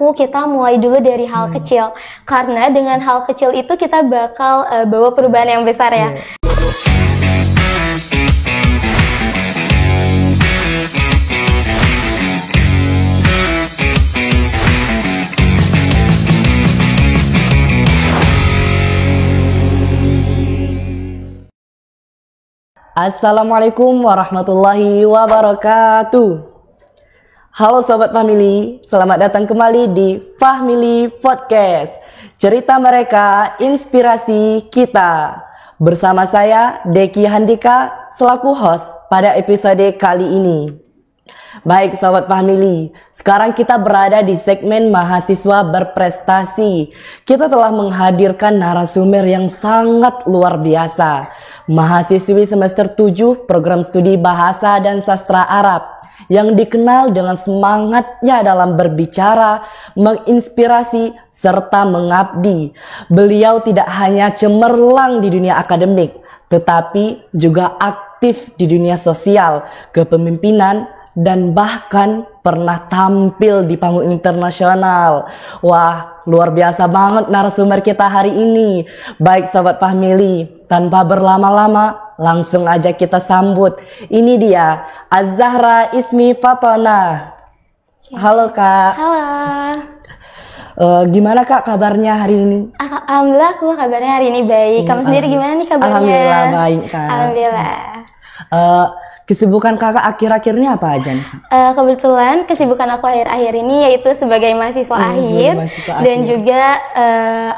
aku kita mulai dulu dari hal kecil. Karena dengan hal kecil itu kita bakal bawa perubahan yang besar ya. Assalamualaikum warahmatullahi wabarakatuh. Halo Sobat Family, selamat datang kembali di Family Podcast. Cerita mereka, inspirasi kita. Bersama saya, Deki Handika, selaku host pada episode kali ini. Baik Sobat Family, sekarang kita berada di segmen mahasiswa berprestasi. Kita telah menghadirkan narasumber yang sangat luar biasa. Mahasiswi semester 7 program studi Bahasa dan Sastra Arab yang dikenal dengan semangatnya dalam berbicara, menginspirasi, serta mengabdi. Beliau tidak hanya cemerlang di dunia akademik, tetapi juga aktif di dunia sosial, kepemimpinan, dan bahkan pernah tampil di panggung internasional. Wah, luar biasa banget narasumber kita hari ini. Baik Sobat Family, tanpa berlama-lama langsung aja kita sambut. Ini dia Az-Zahra Ismi Fatonah. Halo Kak. Halo. Gimana Kak kabarnya hari ini? Alhamdulillah aku kabarnya hari ini baik. Kamu sendiri gimana nih kabarnya? Alhamdulillah baik Kak. Alhamdulillah. Kesibukan kakak akhir-akhir ini apa aja nih? Kebetulan kesibukan aku akhir-akhir ini yaitu sebagai mahasiswa akhir. Dan juga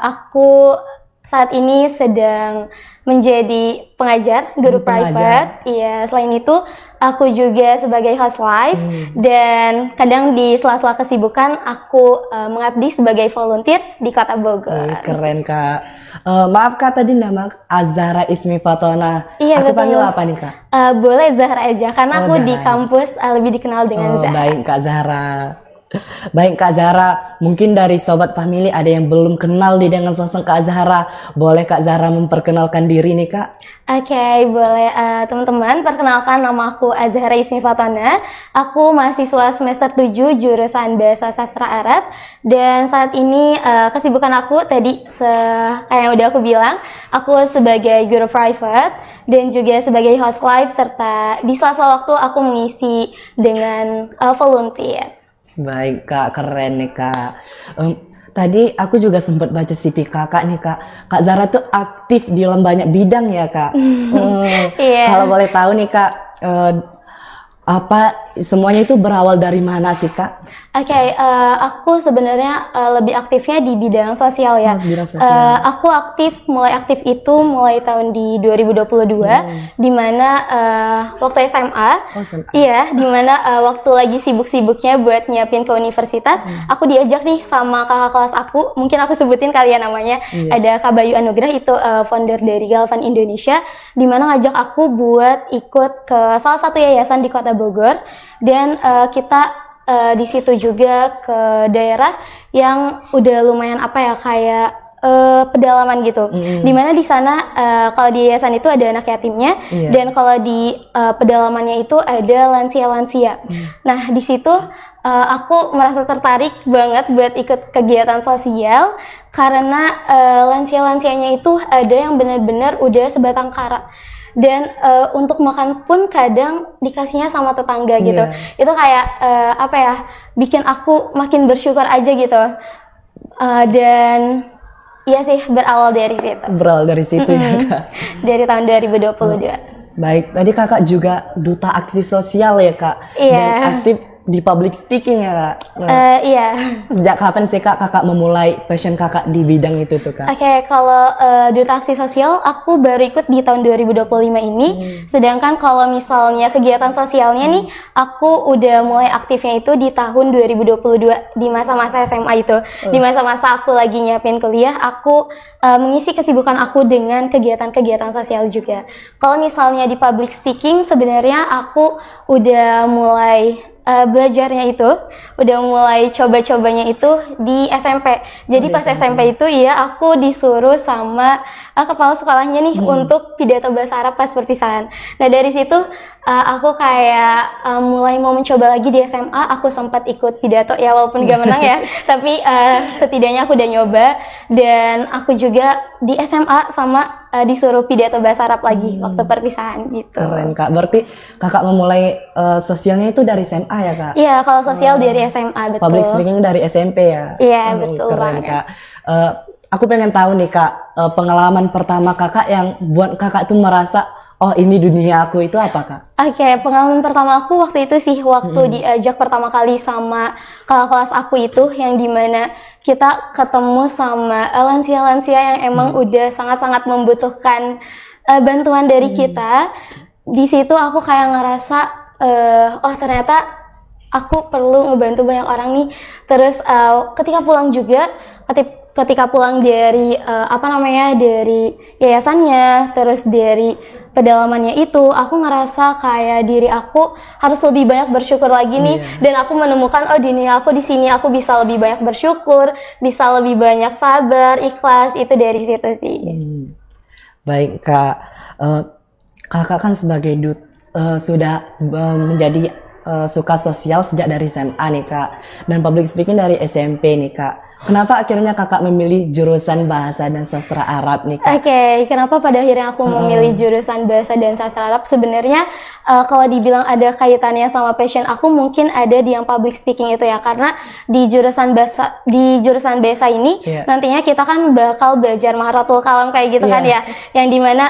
aku saat ini sedang menjadi pengajar, guru private. Iya, selain itu aku juga sebagai host live dan kadang di sela-sela kesibukan aku mengabdi sebagai volunteer di Kota Bogor. Keren Kak. Maaf Kak, tadi nama Az-Zahra Ismi Fatonah. Iya, aku betul. panggil apa nih Kak? Boleh Zahra aja karena aku Zahra di kampus lebih dikenal dengan Zahra. Baik Kak Zahra. Baik Kak Zahra, mungkin dari Sobat Family ada yang belum kenal nih dengan sosok Kak Zahra. Boleh Kak Zahra memperkenalkan diri nih Kak? Oke, boleh teman-teman, perkenalkan nama aku Az-Zahra Ismi Fatonah. Aku mahasiswa semester 7 jurusan Bahasa Sastra Arab. Dan saat ini kesibukan aku tadi kayak yang udah aku bilang, aku sebagai guru private dan juga sebagai host live serta di sela-sela waktu aku mengisi dengan volunteer. Baik Kak, keren nih Kak. Tadi aku juga sempat baca CV kakak nih Kak. Kak Zahra tuh aktif di dalam banyak bidang ya Kak. Yeah. Kalau boleh tahu nih Kak, apa semuanya itu berawal dari mana sih Kak? Oke, aku sebenarnya lebih aktifnya di bidang sosial ya. Bidang sosial. Aku mulai aktif itu mulai tahun di 2022, di mana waktu SMA. Iya, di mana waktu lagi sibuk-sibuknya buat nyiapin ke universitas, aku diajak nih sama kakak kelas aku, mungkin aku sebutin kalian namanya. Ada Kak Bayu Anugrah, itu founder dari Galvan Indonesia, di mana ngajak aku buat ikut ke salah satu yayasan di Kota Bogor, dan kita di situ juga ke daerah yang udah lumayan kayak pedalaman gitu. Dimana di sana kalau di yayasan itu ada anak yatimnya, dan kalau di pedalamannya itu ada lansia-lansia. Nah di situ aku merasa tertarik banget buat ikut kegiatan sosial karena lansia-lansianya itu ada yang benar-benar udah sebatang kara. Dan untuk makan pun kadang dikasihnya sama tetangga gitu. Itu kayak bikin aku makin bersyukur aja gitu. Dan iya sih, berawal dari situ. Berawal dari situ ya Kak. Dari tahun 2022. Baik, tadi kakak juga duta aksi sosial ya Kak. Iya. Dan aktif di public speaking ya Kak. Iya. Sejak kapan sih Kak kakak memulai passion kakak di bidang itu tuh Kak? Oke, kalau duta aksi sosial aku baru ikut di tahun 2025 ini. Sedangkan kalau misalnya kegiatan sosialnya nih, aku udah mulai aktifnya itu di tahun 2022 di masa-masa SMA itu. Di masa-masa aku lagi nyiapin kuliah, aku mengisi kesibukan aku dengan kegiatan-kegiatan sosial juga. Kalau misalnya di public speaking, sebenarnya aku udah mulai belajarnya itu udah mulai coba-cobanya itu di SMP. Jadi pas SMP itu ya aku disuruh sama kepala sekolahnya nih untuk pidato bahasa Arab pas perpisahan. Nah dari situ aku kayak mulai mau mencoba lagi di SMA. Aku sempat ikut pidato ya walaupun gak menang ya, tapi setidaknya aku udah nyoba. Dan aku juga di SMA sama disuruh pidato bahasa Arab lagi waktu perpisahan gitu. Keren Kak, berarti Kakak memulai sosialnya itu dari SMA ya Kak? Iya, kalau sosial dari SMA, betul. Public speaking dari SMP ya? Iya, betul keren banget. Kak. Aku pengen tahu nih Kak, pengalaman pertama Kakak yang buat Kakak tuh merasa, oh ini dunia aku, itu apa Kak? Oke, pengalaman pertama aku waktu itu sih waktu diajak pertama kali sama kakak kelas aku itu, yang dimana kita ketemu sama lansia-lansia yang emang udah sangat-sangat membutuhkan bantuan dari kita. Di situ aku kayak ngerasa, oh ternyata aku perlu ngebantu banyak orang nih. Terus ketika pulang juga, ketika pulang dari dari yayasannya, terus dari pedalamannya itu, aku ngerasa kayak diri aku harus lebih banyak bersyukur lagi nih. Dan aku menemukan, oh dunia aku di sini aku bisa lebih banyak bersyukur, bisa lebih banyak sabar, ikhlas. Itu dari situ sih. Baik Kak, Kakak kan sebagai sudah menjadi suka sosial sejak dari SMA nih Kak, dan public speaking dari SMP nih Kak. Kenapa akhirnya Kakak memilih jurusan Bahasa dan Sastra Arab nih Kak? Oke, kenapa pada akhirnya aku memilih jurusan Bahasa dan Sastra Arab? Sebenarnya kalau dibilang ada kaitannya sama passion aku, mungkin ada di yang public speaking itu ya, karena di jurusan bahasa ini nantinya kita kan bakal belajar Maharatul Kalam kayak gitu kan ya, yang dimana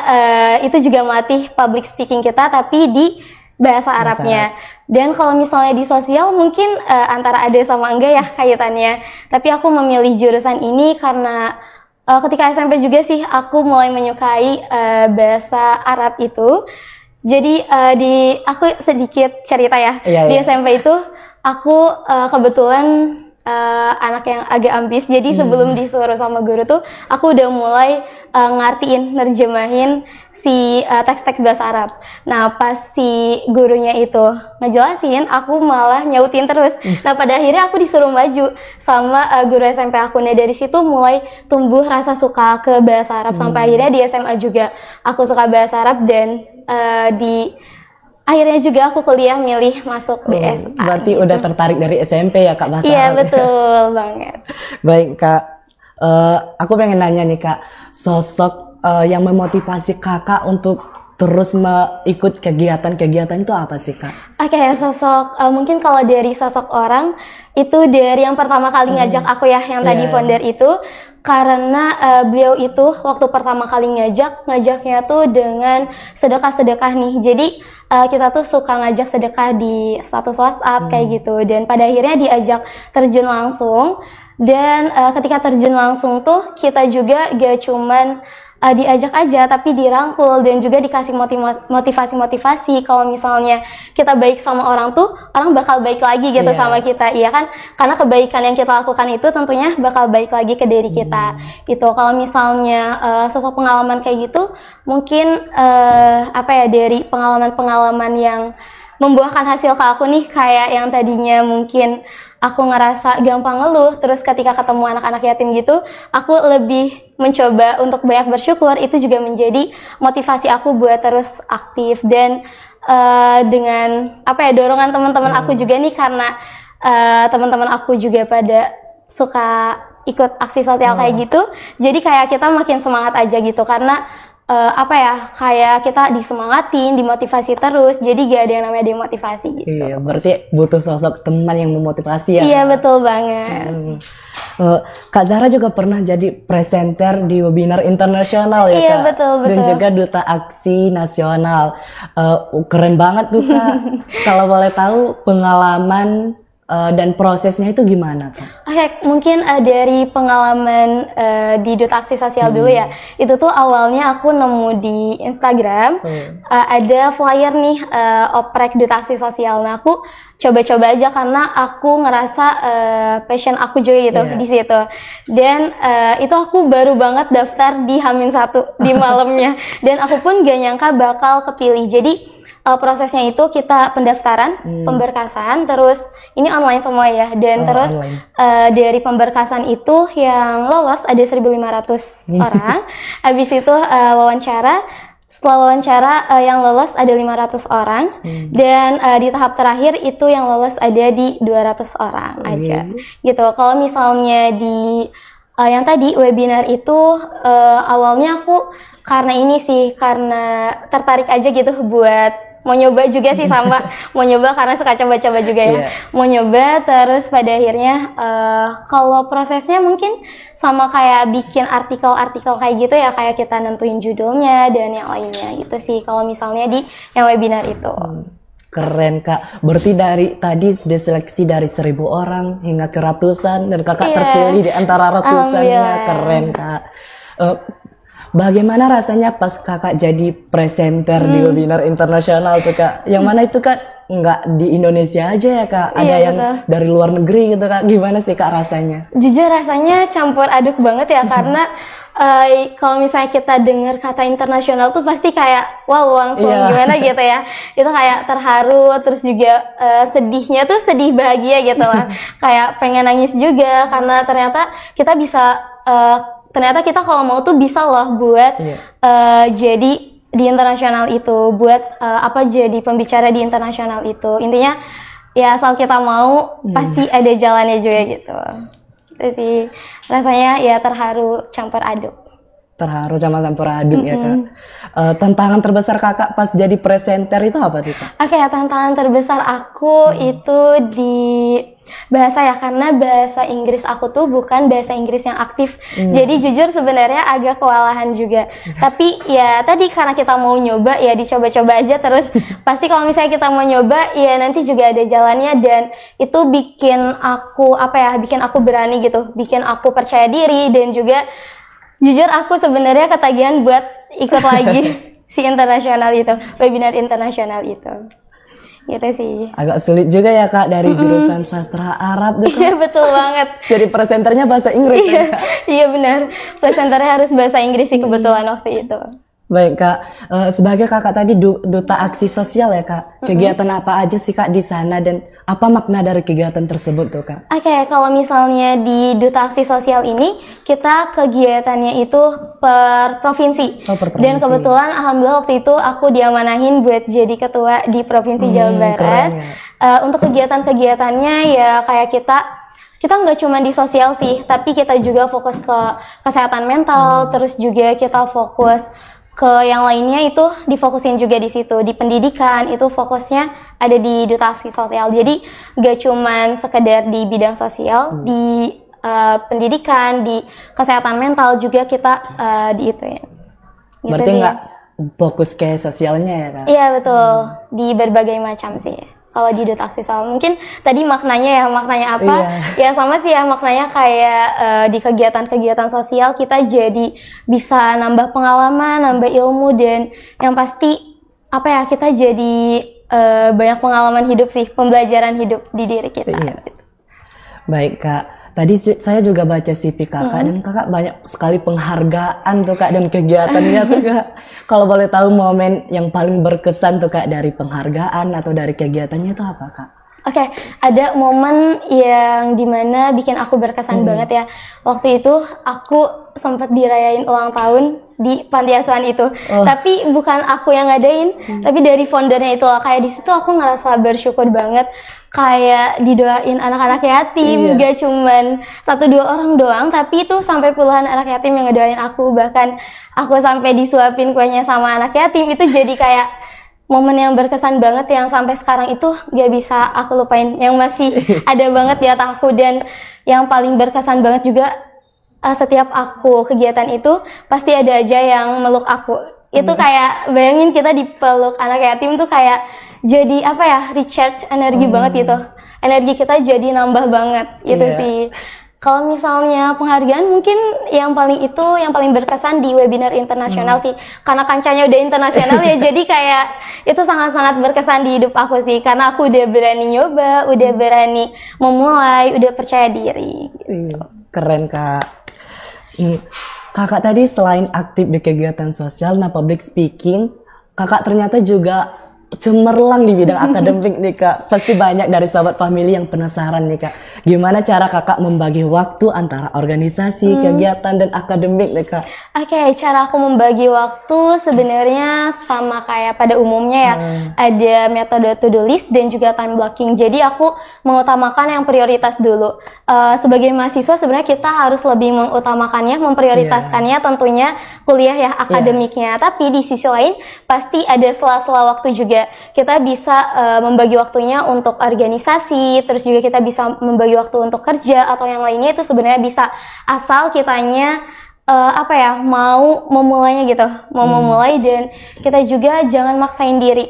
itu juga melatih public speaking kita tapi di bahasa Arabnya. Dan kalau misalnya di sosial mungkin antara ada sama enggak ya kaitannya. Tapi aku memilih jurusan ini karena ketika SMP juga sih aku mulai menyukai bahasa Arab itu. Jadi aku sedikit cerita ya. Di SMP itu aku kebetulan anak yang agak ambis. Jadi sebelum disuruh sama guru tuh aku udah mulai ngertiin, nerjemahin si teks-teks bahasa Arab. Nah pas si gurunya itu ngejelasin, aku malah nyautin terus. Nah pada akhirnya aku disuruh maju sama guru SMP aku. Nah dari situ mulai tumbuh rasa suka ke bahasa Arab. Sampai akhirnya di SMA juga aku suka bahasa Arab. Dan akhirnya juga aku kuliah milih masuk BSA. Berarti gitu. udah tertarik dari SMP ya Kak bahasa Arab? Iya betul banget. Baik Kak, aku pengen nanya nih Kak, sosok yang memotivasi Kakak untuk terus ikut kegiatan-kegiatan itu apa sih Kak? Oke, sosok mungkin kalau dari sosok orang itu dari yang pertama kali ngajak aku ya, yang tadi founder itu, karena beliau itu waktu pertama kali ngajaknya tuh dengan sedekah-sedekah nih. Jadi kita tuh suka ngajak sedekah di status WhatsApp kayak gitu, dan pada akhirnya diajak terjun langsung. Dan ketika terjun langsung tuh kita juga gak cuman diajak aja, tapi dirangkul dan juga dikasih motivasi kalau misalnya kita baik sama orang tuh orang bakal baik lagi gitu sama kita, iya kan, karena kebaikan yang kita lakukan itu tentunya bakal baik lagi ke diri kita. Itu kalau misalnya sosok pengalaman kayak gitu mungkin dari pengalaman-pengalaman yang membuahkan hasil ke aku nih, kayak yang tadinya mungkin aku ngerasa gampang ngeluh, terus ketika ketemu anak-anak yatim gitu, aku lebih mencoba untuk banyak bersyukur. Itu juga menjadi motivasi aku buat terus aktif. Dan dengan dorongan teman-teman aku juga nih, karena teman-teman aku juga pada suka ikut aksi sosial kayak gitu, jadi kayak kita makin semangat aja gitu, karena kayak kita disemangatin, dimotivasi terus, jadi gak ada yang namanya demotivasi gitu. Iya, berarti butuh sosok teman yang memotivasi ya. Iya, betul banget. Kak Zahra juga pernah jadi presenter di webinar internasional ya Kak. Iya, betul. Dan juga duta aksi nasional. Keren banget tuh Kak. Kalau boleh tahu pengalaman dan prosesnya itu gimana Kak? Oke, mungkin dari pengalaman di Duta Aksi Sosial dulu ya. Itu tuh awalnya aku nemu di Instagram ada flyer nih oprek Duta Aksi Sosial. Nah aku coba-coba aja karena aku ngerasa passion aku juga gitu di situ. Dan itu aku baru banget daftar di H-1 di malamnya. Dan aku pun gak nyangka bakal kepilih. Jadi prosesnya itu kita pendaftaran, pemberkasan, terus ini online semua ya, dan terus dari pemberkasan itu yang lolos ada 1.500 orang, habis itu wawancara. Setelah wawancara yang lolos ada 500 orang dan di tahap terakhir itu yang lolos ada di 200 orang aja gitu. Kalau misalnya di yang tadi webinar itu awalnya aku karena tertarik aja gitu buat mau nyoba juga sih, sama mau nyoba karena suka coba-coba juga ya. Mau nyoba, terus pada akhirnya kalau prosesnya mungkin sama kayak bikin artikel-artikel kayak gitu ya, kayak kita nentuin judulnya dan yang lainnya gitu sih kalau misalnya di yang webinar itu. Keren Kak, berarti dari tadi diseleksi dari 1.000 orang hingga ke ratusan dan Kakak terpilih di antara ratusannya. Keren Kak. Bagaimana rasanya pas Kakak jadi presenter di webinar internasional tuh Kak? Yang mana itu Kak nggak di Indonesia aja ya Kak? Ada yang dari luar negeri gitu Kak. Gimana sih Kak rasanya? Jujur rasanya campur aduk banget ya karena kalau misalnya kita dengar kata internasional tuh pasti kayak wow langsung gimana gitu ya. Itu kayak terharu, terus juga sedihnya tuh sedih bahagia gitu lah. Kayak pengen nangis juga karena ternyata kita bisa ternyata kita kalau mau tuh bisa loh buat jadi di internasional itu, buat jadi pembicara di internasional itu. Intinya ya asal kita mau pasti ada jalannya juga gitu. Itu sih rasanya ya terharu campur aduk. Terharu sama campur aduk ya Kak. Tantangan terbesar Kakak pas jadi presenter itu apa sih Kak? Tantangan terbesar aku itu di bahasa ya, karena bahasa Inggris aku tuh bukan bahasa Inggris yang aktif. Jadi jujur sebenarnya agak kewalahan juga. Tapi ya tadi karena kita mau nyoba ya dicoba-coba aja terus. Pasti kalau misalnya kita mau nyoba ya nanti juga ada jalannya, dan itu bikin aku bikin aku berani gitu, bikin aku percaya diri, dan juga jujur aku sebenarnya ketagihan buat ikut lagi si internasional itu, webinar internasional itu. Gitu sih. Agak sulit juga ya Kak dari jurusan sastra Arab gitu. Iya betul banget. Jadi presenternya bahasa Inggris ya Kak? Iya benar. Presenternya harus bahasa Inggris sih kebetulan waktu itu. Baik Kak, sebagai Kakak tadi duta aksi sosial ya Kak, kegiatan apa aja sih Kak di sana dan apa makna dari kegiatan tersebut tuh Kak? Kalau misalnya di duta aksi sosial ini kita kegiatannya itu per provinsi. Dan kebetulan alhamdulillah waktu itu aku diamanahin buat jadi ketua di Provinsi Jawa Barat. Untuk kegiatan-kegiatannya ya kayak kita nggak cuma di sosial sih, tapi kita juga fokus ke kesehatan mental, terus juga kita fokus ke yang lainnya itu difokusin juga di situ. Di pendidikan itu fokusnya ada di duta aksi sosial. Jadi gak cuman sekedar di bidang sosial, di pendidikan, di kesehatan mental juga kita di itu ya. Gitu. Berarti nggak fokus ke sosialnya ya Kak? Iya betul, di berbagai macam sih. Kalau di duta aksi sosial mungkin tadi maknanya apa? Ya sama sih ya, maknanya kayak di kegiatan-kegiatan sosial kita jadi bisa nambah pengalaman, nambah ilmu, dan yang pasti kita jadi banyak pengalaman hidup sih, pembelajaran hidup di diri kita. Baik Kak. Tadi saya juga baca CV Kakak dan Kakak banyak sekali penghargaan tuh Kak dan kegiatannya tuh Kak. Kalau boleh tahu momen yang paling berkesan tuh Kak dari penghargaan atau dari kegiatannya itu apa Kak? Ada momen yang dimana bikin aku berkesan banget ya. Waktu itu aku sempat dirayain ulang tahun di panti asuhan itu. Tapi bukan aku yang ngadain, tapi dari foundernya itu loh. Kayak di situ aku ngerasa bersyukur banget. Kayak didoain anak-anak yatim, gak cuman 1-2 orang doang, tapi itu sampai puluhan anak yatim yang ngedoain aku. Bahkan aku sampai disuapin kuenya sama anak yatim. Itu jadi kayak momen yang berkesan banget yang sampai sekarang itu gak bisa aku lupain, yang masih ada banget di otakku. Dan yang paling berkesan banget juga setiap aku kegiatan itu pasti ada aja yang meluk aku. Itu kayak bayangin kita dipeluk anak yatim tuh kayak jadi recharge energi banget gitu. Energi kita jadi nambah banget gitu sih. Kalau misalnya penghargaan mungkin yang paling berkesan di webinar internasional sih. Karena kancanya udah internasional ya, jadi kayak itu sangat-sangat berkesan di hidup aku sih. Karena aku udah berani nyoba, udah berani memulai, udah percaya diri gitu. Keren Kak. Kakak tadi selain aktif di kegiatan sosial, public speaking, Kakak ternyata juga cemerlang di bidang akademik nih Kak. Pasti banyak dari sahabat family yang penasaran nih Kak. Gimana cara Kakak membagi waktu antara organisasi, kegiatan, dan akademik nih Kak? Oke, cara aku membagi waktu sebenarnya sama kayak pada umumnya ya. Ada metode to-do list dan juga time blocking. Jadi aku mengutamakan yang prioritas dulu. Sebagai mahasiswa sebenarnya kita harus lebih mengutamakannya, memprioritaskannya tentunya kuliah ya, akademiknya. Tapi di sisi lain pasti ada sela-sela waktu juga. Kita bisa membagi waktunya untuk organisasi, terus juga kita bisa membagi waktu untuk kerja atau yang lainnya, itu sebenarnya bisa asal kitanya mau memulainya gitu, mau memulai, dan kita juga jangan maksain diri.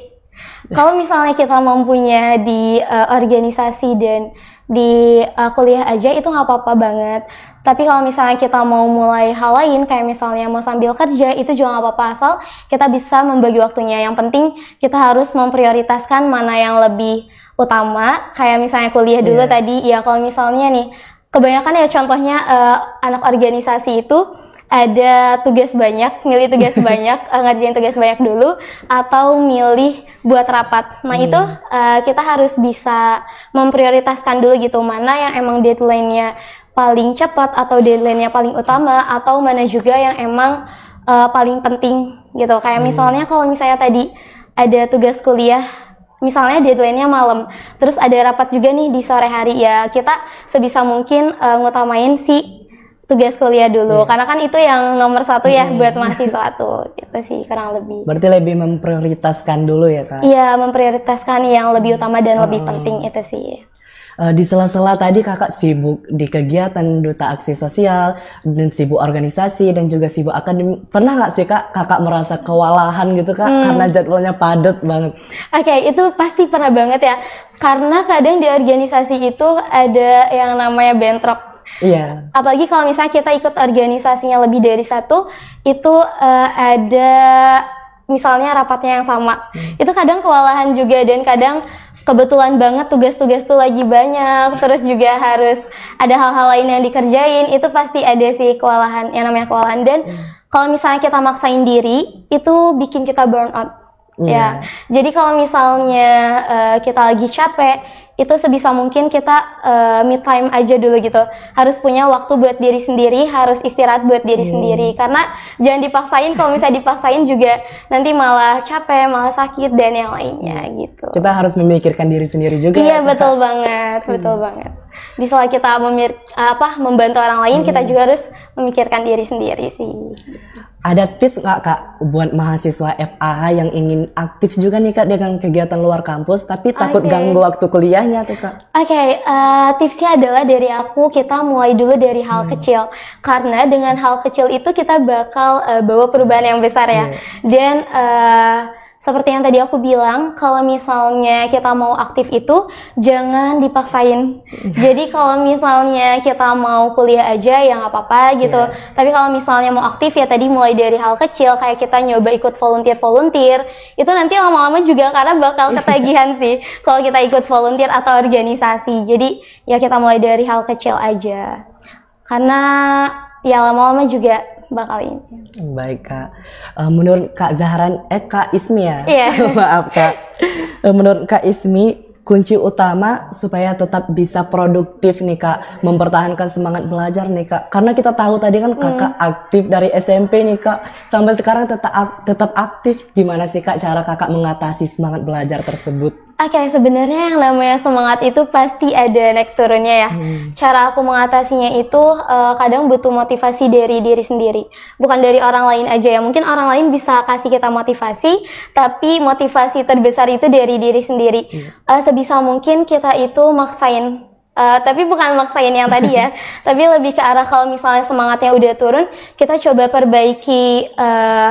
Kalau misalnya kita mampunya di organisasi dan di kuliah aja itu nggak apa-apa banget. Tapi kalau misalnya kita mau mulai hal lain, kayak misalnya mau sambil kerja, itu juga nggak apa-apa, asal kita bisa membagi waktunya. Yang penting kita harus memprioritaskan mana yang lebih utama. Kayak misalnya kuliah dulu tadi, ya kalau misalnya nih, kebanyakan ya contohnya anak organisasi itu ada tugas banyak, milih tugas banyak, ngerjain tugas banyak dulu, atau milih buat rapat. Nah itu kita harus bisa memprioritaskan dulu gitu, mana yang emang deadline-nya paling cepat atau deadline-nya paling utama, atau mana juga yang emang paling penting gitu. Kayak misalnya kalau misalnya tadi ada tugas kuliah, misalnya deadline-nya malam, terus ada rapat juga nih di sore hari, ya kita sebisa mungkin ngutamain si tugas kuliah dulu, karena kan itu yang nomor satu ya buat mahasiswa tuh, gitu sih kurang lebih. Berarti lebih memprioritaskan dulu ya Kak? Iya, memprioritaskan yang lebih utama dan lebih penting itu sih. Di sela-sela tadi Kakak sibuk di kegiatan Duta Aksi Sosial, dan sibuk organisasi, dan juga sibuk akademik. Pernah nggak sih Kakak merasa kewalahan gitu Kak, karena jadwalnya padat banget? Oke, itu pasti pernah banget ya, karena kadang di organisasi itu ada yang namanya bentrok. Iya. Apalagi kalau misalnya kita ikut organisasinya lebih dari satu, itu ada misalnya rapatnya yang sama. Itu kadang kewalahan juga, dan kadang kebetulan banget tugas-tugas tuh lagi banyak, terus juga harus ada hal-hal lain yang dikerjain, itu pasti ada sih kewalahan, yang namanya kewalahan. Dan kalau misalnya kita maksain diri, itu bikin kita burn out. Ya, jadi kalau misalnya kita lagi capek, itu sebisa mungkin kita me time aja dulu gitu. Harus punya waktu buat diri sendiri, harus istirahat buat diri sendiri. Karena jangan dipaksain, kalau misalnya dipaksain juga nanti malah capek, malah sakit, dan yang lainnya gitu. Kita harus memikirkan diri sendiri juga. Iya, betul banget, betul banget. Di sela kita membantu orang lain, kita juga harus memikirkan diri sendiri sih. Ada tips nggak Kak buat mahasiswa FAH yang ingin aktif juga nih Kak dengan kegiatan luar kampus, tapi takut ganggu waktu kuliahnya tuh Kak? Tipsnya adalah dari aku, kita mulai dulu dari hal kecil, karena dengan hal kecil itu kita bakal bawa perubahan yang besar ya. Dan seperti yang tadi aku bilang, kalau misalnya kita mau aktif itu jangan dipaksain. Jadi kalau misalnya kita mau kuliah aja ya nggak apa-apa gitu. Tapi kalau misalnya mau aktif ya tadi mulai dari hal kecil, kayak kita nyoba ikut volunteer, itu nanti lama-lama juga karena bakal ketagihan sih kalau kita ikut volunteer atau organisasi. Jadi ya kita mulai dari hal kecil aja. Karena ya lama-lama juga bakal ini. Baik Kak. Menurut Kak Zahran, Kak Ismi ya? Maaf Kak. Menurut Kak Ismi, kunci utama supaya tetap bisa produktif nih Kak, mempertahankan semangat belajar nih Kak. Karena kita tahu tadi kan Kakak aktif dari SMP nih Kak, sampai sekarang tetap aktif. Gimana sih Kak cara Kakak mengatasi semangat belajar tersebut? Sebenarnya yang namanya semangat itu pasti ada naik turunnya ya. Cara aku mengatasinya itu kadang butuh motivasi dari diri sendiri, bukan dari orang lain aja ya. Mungkin orang lain bisa kasih kita motivasi, tapi motivasi terbesar itu dari diri sendiri. Sebisa mungkin kita itu maksain. Tapi bukan maksain yang tadi ya, tapi lebih ke arah kalau misalnya semangatnya udah turun, kita coba perbaiki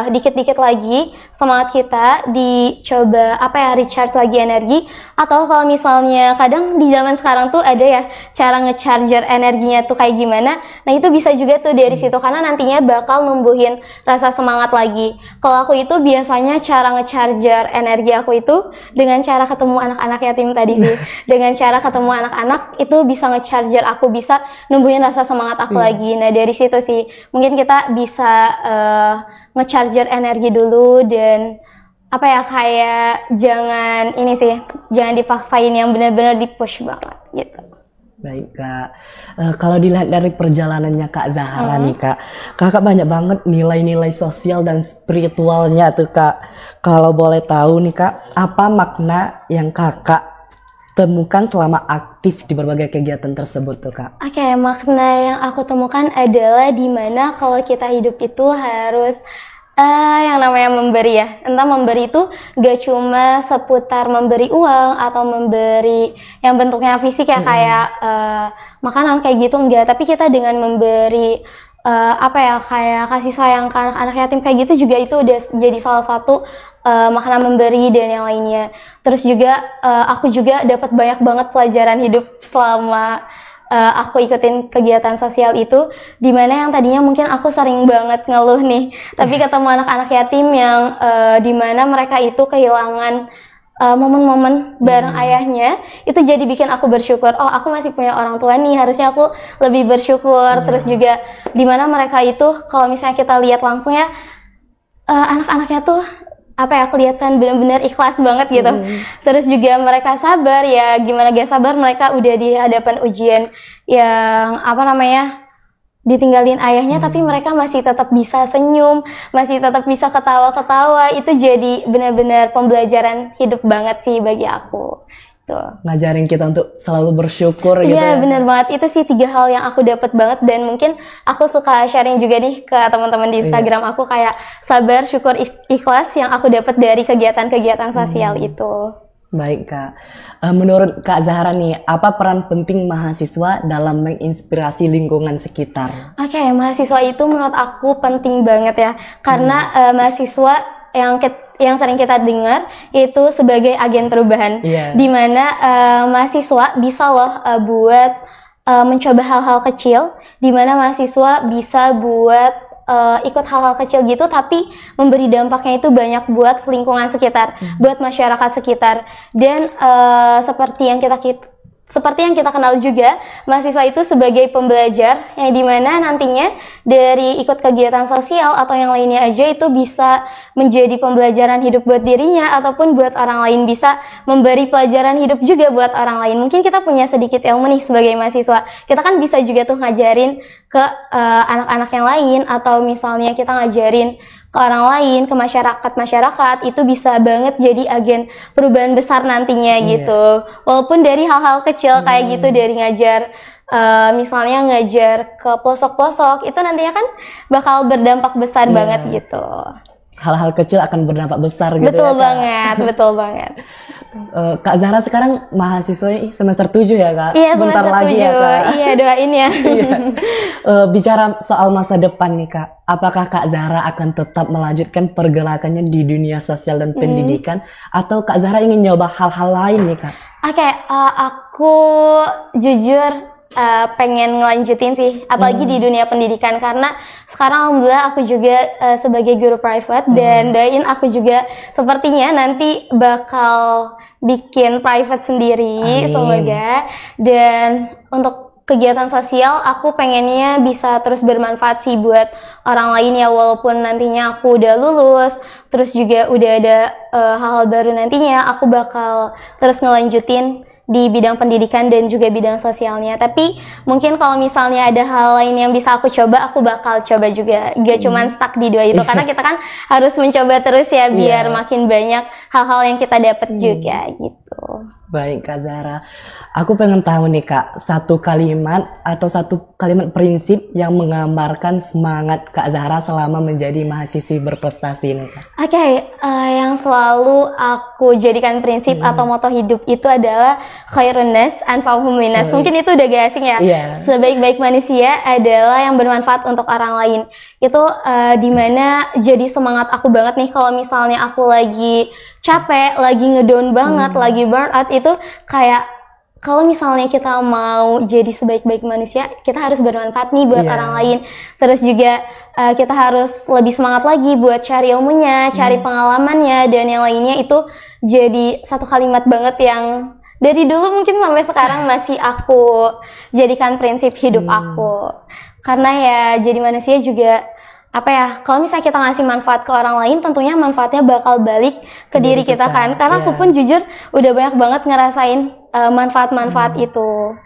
dikit-dikit lagi semangat kita, dicoba recharge lagi energi. Atau kalau misalnya kadang di zaman sekarang tuh ada ya cara nge-charger energinya tuh kayak gimana, nah itu bisa juga tuh dari situ, karena nantinya bakal numbuhin rasa semangat lagi. Kalau aku itu biasanya cara nge-charger energi aku itu dengan cara ketemu anak-anak yatim tadi sih. Dengan cara ketemu anak-anak itu bisa nge-charger aku, bisa numbuhin rasa semangat aku lagi. Nah dari situ sih mungkin kita bisa nge-charger energi dulu, dan apa ya, kayak jangan dipaksain, yang benar-benar di-push banget gitu. Baik Kak, kalau dilihat dari perjalanannya Kak Zahra nih Kak, Kakak banyak banget nilai-nilai sosial dan spiritualnya tuh Kak. Kalau boleh tahu nih Kak, apa makna yang Kakak temukan selama aktif di berbagai kegiatan tersebut tuh Kak? Oke, makna yang aku temukan adalah dimana kalau kita hidup itu harus yang namanya memberi ya. Entah memberi itu gak cuma seputar memberi uang atau memberi yang bentuknya fisik ya, kayak makanan kayak gitu, enggak. Tapi kita dengan memberi kayak kasih sayang ke anak-anak yatim kayak gitu juga, itu udah jadi salah satu makna memberi dan yang lainnya. Terus juga aku juga dapat banyak banget pelajaran hidup selama aku ikutin kegiatan sosial itu, dimana yang tadinya mungkin aku sering banget ngeluh nih, tapi ketemu anak-anak yatim yang dimana mereka itu kehilangan momen-momen bareng ayahnya, itu jadi bikin aku bersyukur. Oh, aku masih punya orang tua nih, harusnya aku lebih bersyukur. Terus juga dimana mereka itu, kalau misalnya kita lihat langsung ya, anak-anaknya tuh kelihatan benar-benar ikhlas banget gitu. Terus juga mereka sabar ya, gimana gak sabar, mereka udah di hadapan ujian yang ditinggalin ayahnya, tapi mereka masih tetap bisa senyum, masih tetap bisa ketawa-ketawa. Itu jadi benar-benar pembelajaran hidup banget sih bagi aku. Tuh. Ngajarin kita untuk selalu bersyukur gitu ya. ya. Bener banget, itu sih 3 hal yang aku dapat banget, dan mungkin aku suka sharing juga nih ke teman-teman di Instagram aku, kayak sabar, syukur, ikhlas yang aku dapat dari kegiatan-kegiatan sosial itu. Baik Kak, menurut Kak Zahra nih, apa peran penting mahasiswa dalam menginspirasi lingkungan sekitar? Oke, mahasiswa itu menurut aku penting banget ya, karena mahasiswa yang sering kita dengar itu sebagai agen perubahan, di mana mahasiswa bisa loh buat mencoba hal-hal kecil, di mana mahasiswa bisa buat ikut hal-hal kecil gitu, tapi memberi dampaknya itu banyak buat lingkungan sekitar, buat masyarakat sekitar. Dan seperti yang kita kenal juga, mahasiswa itu sebagai pembelajar, yang dimana nantinya dari ikut kegiatan sosial atau yang lainnya aja itu bisa menjadi pembelajaran hidup buat dirinya, ataupun buat orang lain, bisa memberi pelajaran hidup juga buat orang lain. Mungkin kita punya sedikit ilmu nih sebagai mahasiswa, kita kan bisa juga tuh ngajarin ke anak-anak yang lain, atau misalnya kita ngajarin ke orang lain, ke masyarakat, itu bisa banget jadi agen perubahan besar nantinya gitu. Walaupun dari hal-hal kecil kayak gitu, dari ngajar, misalnya ngajar ke pelosok-pelosok, itu nantinya kan bakal berdampak besar banget gitu. Hal-hal kecil akan berdampak besar gitu. Betul banget, betul banget. Kak Zahra sekarang mahasiswa semester 7 ya Kak? Iya, bentar lagi 7. Ya Kak? Iya, doain ya. Bicara soal masa depan nih Kak, apakah Kak Zahra akan tetap melanjutkan pergerakannya di dunia sosial dan pendidikan, atau Kak Zahra ingin nyoba hal-hal lain nih Kak? Oke, aku jujur pengen ngelanjutin sih, apalagi di dunia pendidikan, karena sekarang alhamdulillah aku juga sebagai guru private, dan doain aku juga sepertinya nanti bakal bikin private sendiri. Amin. Semoga. Dan untuk kegiatan sosial aku pengennya bisa terus bermanfaat sih buat orang lain ya, walaupun nantinya aku udah lulus, terus juga udah ada hal-hal baru, nantinya aku bakal terus ngelanjutin di bidang pendidikan dan juga bidang sosialnya. Tapi mungkin kalau misalnya ada hal lain yang bisa aku coba, aku bakal coba juga. Gak cuman stuck di 2 itu, karena kita kan harus mencoba terus ya, biar makin banyak hal-hal yang kita dapat juga gitu. Baik Kak Zahra, aku pengen tahu nih Kak, satu kalimat prinsip yang menggambarkan semangat Kak Zahra selama menjadi mahasiswi berprestasi ini Kak. Oke, yang selalu aku jadikan prinsip atau moto hidup itu adalah khairun nas anfa'uhum linnas. Mungkin itu udah gak asing ya. Sebaik-baik manusia adalah yang bermanfaat untuk orang lain. Itu dimana jadi semangat aku banget nih kalau misalnya aku lagi capek, lagi ngedown banget, lagi burnout, itu kayak kalau misalnya kita mau jadi sebaik-baik manusia, kita harus bermanfaat nih buat orang lain. Terus juga kita harus lebih semangat lagi buat cari ilmunya, cari pengalamannya, dan yang lainnya. Itu jadi satu kalimat banget yang dari dulu mungkin sampai sekarang masih aku jadikan prinsip hidup aku. Karena ya jadi manusia juga apa ya, kalau misalnya kita ngasih manfaat ke orang lain, tentunya manfaatnya bakal balik ke diri kita kan. Karena aku pun jujur udah banyak banget ngerasain manfaat-manfaat itu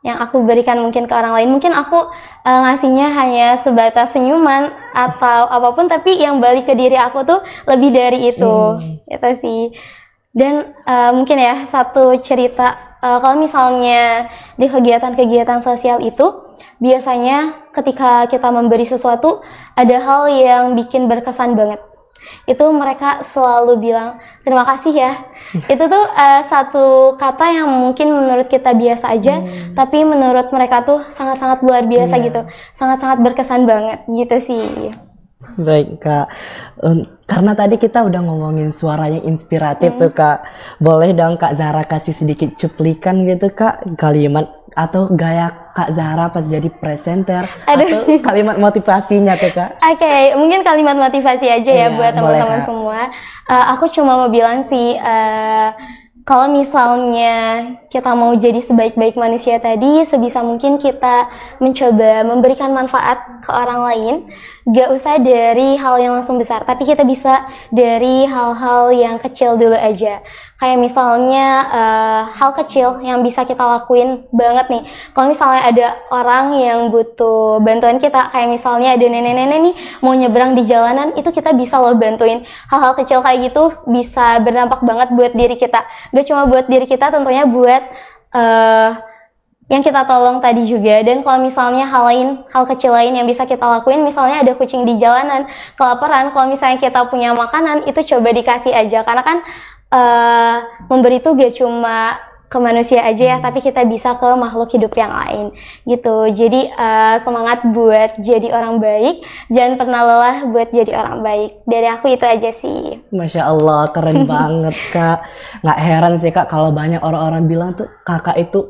yang aku berikan mungkin ke orang lain. Mungkin aku ngasihnya hanya sebatas senyuman atau apapun, tapi yang balik ke diri aku tuh lebih dari itu. Itu sih. Dan mungkin ya satu cerita, kalau misalnya di kegiatan-kegiatan sosial itu, biasanya ketika kita memberi sesuatu, ada hal yang bikin berkesan banget. Itu mereka selalu bilang, terima kasih ya. Itu tuh satu kata yang mungkin menurut kita biasa aja, tapi menurut mereka tuh sangat-sangat luar biasa gitu. Sangat-sangat berkesan banget gitu sih. Baik Kak, karena tadi kita udah ngomongin suara yang inspiratif tuh Kak. Boleh dong Kak Zahra kasih sedikit cuplikan gitu Kak, kalimat atau gaya Kak Zahra pas jadi presenter, atau kalimat motivasinya tuh Kak. Oke, mungkin kalimat motivasi aja ya buat teman-teman semua. Aku cuma mau bilang sih, kalau misalnya kita mau jadi sebaik-baik manusia tadi, sebisa mungkin kita mencoba memberikan manfaat ke orang lain. Gak usah dari hal yang langsung besar, tapi kita bisa dari hal-hal yang kecil dulu aja. Kayak misalnya hal kecil yang bisa kita lakuin banget nih. Kalau misalnya ada orang yang butuh bantuan kita, kayak misalnya ada nenek-nenek nih mau nyebrang di jalanan, itu kita bisa loh bantuin. Hal-hal kecil kayak gitu bisa berdampak banget buat diri kita. Gak cuma buat diri kita, tentunya buat yang kita tolong tadi juga. Dan kalau misalnya hal kecil lain yang bisa kita lakuin, misalnya ada kucing di jalanan kelaparan, kalau misalnya kita punya makanan, itu coba dikasih aja. Karena kan memberi itu gak cuma ke manusia aja ya, tapi kita bisa ke makhluk hidup yang lain gitu. Jadi semangat buat jadi orang baik, jangan pernah lelah buat jadi orang baik. Dari aku itu aja sih. Masya Allah, keren banget Kak. Nggak heran sih Kak kalau banyak orang-orang bilang tuh Kakak itu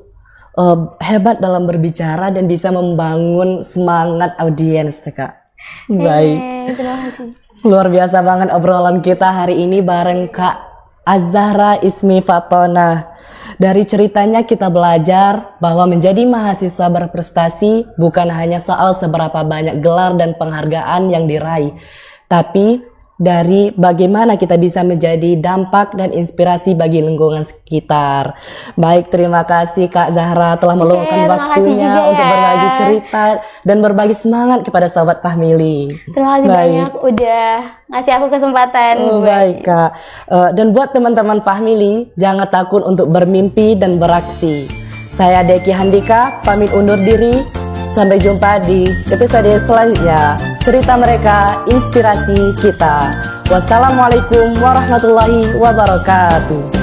hebat dalam berbicara dan bisa membangun semangat audiens Kak. Baik. Terima kasih. Luar biasa banget obrolan kita hari ini bareng Kak Az-Zahra Ismi Fatona. Dari ceritanya kita belajar bahwa menjadi mahasiswa berprestasi bukan hanya soal seberapa banyak gelar dan penghargaan yang diraih, tapi dari bagaimana kita bisa menjadi dampak dan inspirasi bagi lingkungan sekitar. Baik, terima kasih Kak Zahra telah meluangkan waktunya untuk berbagi cerita dan berbagi semangat kepada sahabat Fahmily. Terima kasih banyak udah ngasih aku kesempatan. Baik Kak. Dan buat teman-teman Fahmily, jangan takut untuk bermimpi dan beraksi. Saya Deki Handika, pamit undur diri. Sampai jumpa di episode selanjutnya. Cerita mereka, inspirasi kita. Wassalamualaikum warahmatullahi wabarakatuh.